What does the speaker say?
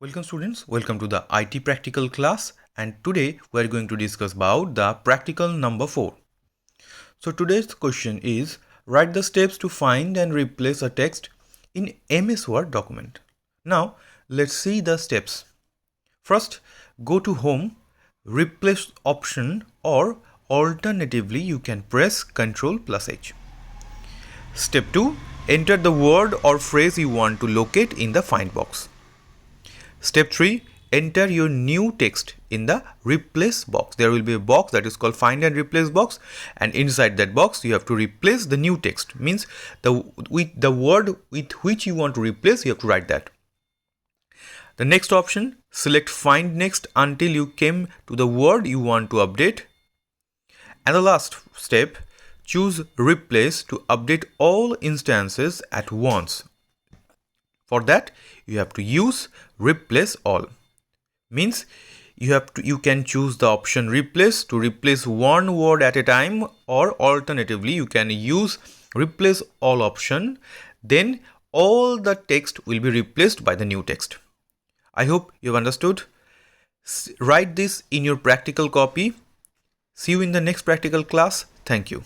Welcome students, welcome to the IT practical class, and today we are going to discuss about the practical number 4. So today's question is, write the steps to find and replace a text in MS Word document. Now let's see the steps. First, go to home, replace option, or alternatively you can press Ctrl+H. Step 2, enter the word or phrase you want to locate in the find box. Step 3, enter your new text in the replace box. There will be a box that is called find and replace box, and inside that box you have to replace the new text. Means the word with which you want to replace, you have to write that. The next option, select find next until you came to the word you want to update. And the last step, choose replace to update all instances at once. For that, you have to use replace all. Means you can choose the option replace to replace one word at a time, or alternatively you can use replace all option. Then all the text will be replaced by the new text. I hope you have understood. Write this in your practical copy. See you in the next practical class. Thank you.